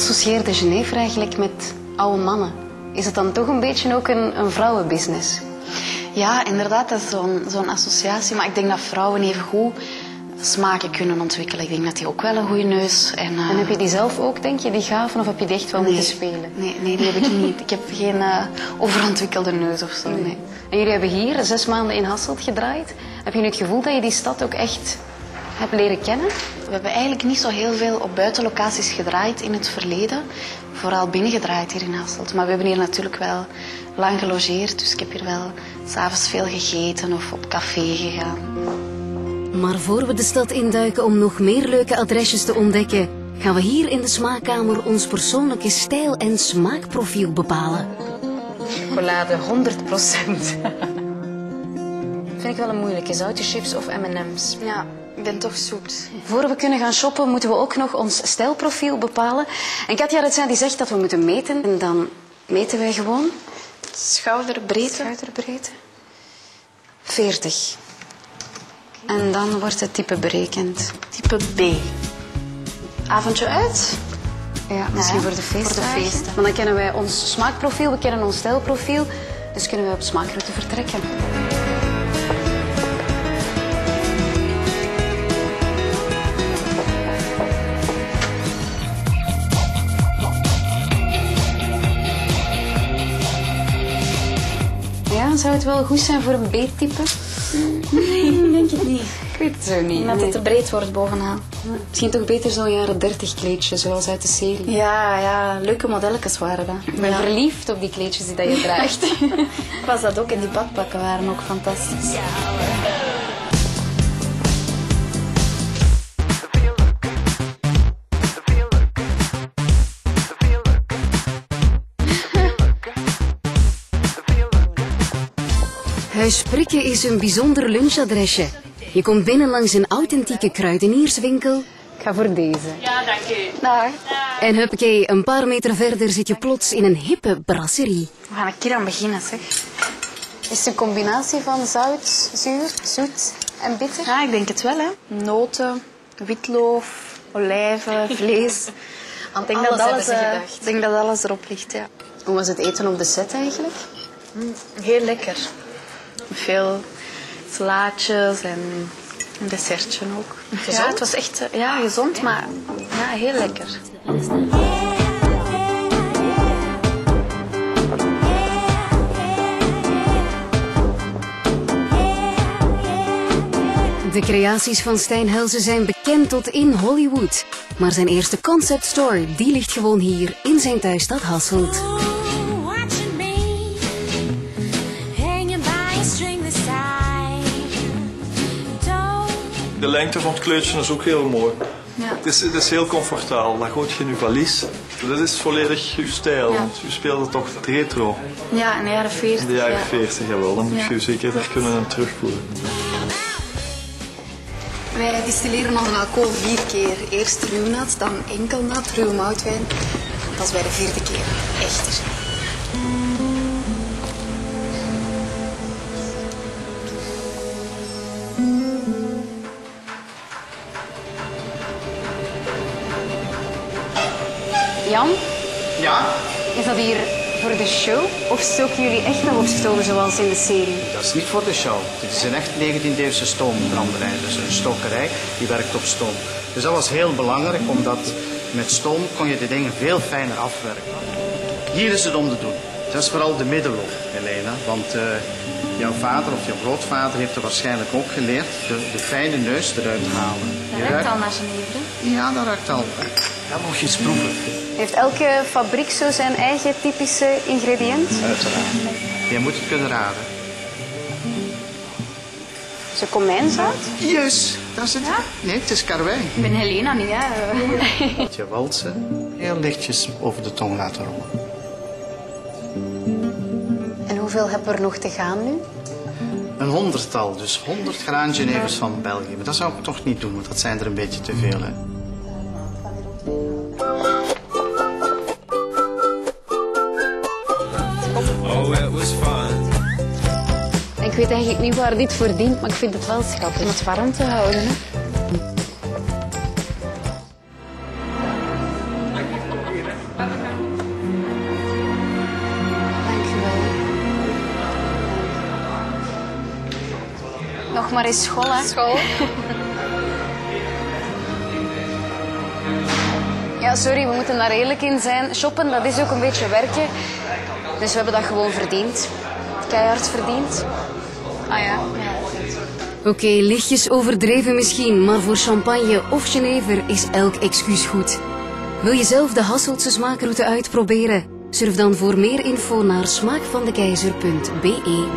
associeerde Genever eigenlijk met oude mannen. Is het dan toch een beetje ook een vrouwenbusiness? Ja, inderdaad, dat is zo'n associatie. Maar ik denk dat vrouwen even goed smaken kunnen ontwikkelen. Ik denk dat die ook wel een goede neus. En heb je die zelf ook, denk je, die gaven? Of heb je die echt wel moeten spelen? Nee, die heb ik niet. Ik heb geen overontwikkelde neus of zo. Nee. En jullie hebben hier 6 maanden in Hasselt gedraaid. Heb je nu het gevoel dat je die stad ook echt hebt leren kennen? We hebben eigenlijk niet zo heel veel op buitenlocaties gedraaid in het verleden. Vooral binnengedraaid hier in Hasselt. Maar we hebben hier natuurlijk wel lang gelogeerd. Dus ik heb hier wel 's avonds veel gegeten of op café gegaan. Maar voor we de stad induiken om nog meer leuke adresjes te ontdekken, gaan we hier in de smaakkamer ons persoonlijke stijl- en smaakprofiel bepalen. Chocolade 100%. Vind ik wel een moeilijke. Zoute chips of M&M's? Ja, ik ben toch zoet. Voor we kunnen gaan shoppen moeten we ook nog ons stijlprofiel bepalen. En Katja Retsin die zegt dat we moeten meten. En dan meten wij gewoon. Schouderbreedte. 40. En dan wordt het type berekend. Type B. Avondje uit? Ja, misschien voor de feestdagen. Maar dan kennen wij ons smaakprofiel, we kennen ons stijlprofiel. Dus kunnen we op smaakroute vertrekken. Ja, zou het wel goed zijn voor een B-type? Nee, denk ik niet. Ik weet het zo niet. Dat het te breed wordt bovenaan. Misschien toch beter zo'n jaren 30 kleedje, zoals uit de serie. Ja, leuke modelletjes waren dat. Ik ben verliefd op die kleedjes die je draagt. Ik was dat ook en die badpakken waren ook fantastisch. Huis Prikke is een bijzonder lunchadresje. Je komt binnen langs een authentieke kruidenierswinkel. Ik ga voor deze. Ja, dank u. Dag. En huppakee, een paar meter verder zit je plots in een hippe brasserie. We gaan een keer aan beginnen, zeg. Is het een combinatie van zout, zuur, zoet en bitter? Ja, ik denk het wel, hè. Noten, witloof, olijven, vlees. Aan Ik denk alles dat hebben ze gedacht. ik denk dat alles erop ligt, ja. Hoe was het eten op de set eigenlijk? Heel lekker. Veel slaatjes en een dessertje ook. Gezond? Ja, het was echt gezond, maar ja, heel lekker. De creaties van Stijn Helsen zijn bekend tot in Hollywood. Maar zijn eerste concept store, die ligt gewoon hier in zijn thuisstad Hasselt. De lengte van het kleedje is ook heel mooi. Ja. Het is heel comfortabel. Dan gooit je in je valies. Dat is volledig je stijl, want je speelde toch het retro. Ja, in de jaren 40. In de jaren 40, jawel. Dan moet je zeker kunnen terugvoeren. Wij distilleren onze alcohol 4 keer. Eerst ruwnat, dan enkelnat, ruwe moutwijn. Dat is bij de 4e keer. Echter. Jan? Ja, Is dat hier voor de show? Of stoken jullie echt nog op stoom zoals in de serie? dat is niet voor de show. Dit is een echt 19e-eeuwse stoombranderij. Dus een stokerij die werkt op stoom. Dus dat was heel belangrijk, omdat met stoom kon je de dingen veel fijner afwerken. Hier is het om te doen. Dat is vooral de middenloop, Helena. Want jouw vader of jouw grootvader heeft er waarschijnlijk ook geleerd de fijne neus eruit te halen. Dat ruikt al naar Genever. Ja, dat ruikt al. Ja, mag je eens proeven. Heeft elke fabriek zo zijn eigen typische ingrediënt? Uiteraard. Jij moet het kunnen raden. Is het komijnzout? Juist, dat is het. Ja? Nee, het is karwei. Ik ben Helena niet, hè. Je walsen heel lichtjes over de tong laten rollen. En hoeveel hebben we er nog te gaan nu? Een 100-tal, dus 100 graan Genevers van België. Maar dat zou ik toch niet doen, want dat zijn er een beetje te veel. Hè. Ik weet eigenlijk niet waar dit voor dient, maar ik vind het wel schattig. Om het warm te houden, hè. nog maar eens school, hè. School. Ja, sorry, we moeten daar eerlijk in zijn. Shoppen, dat is ook een beetje werken. Dus we hebben dat gewoon verdiend. Keihard verdiend. Ah ja. Oké, lichtjes overdreven misschien, maar voor champagne of jenever is elk excuus goed. Wil je zelf de Hasseltse smaakroute uitproberen? Surf dan voor meer info naar smaakvandekeizer.be.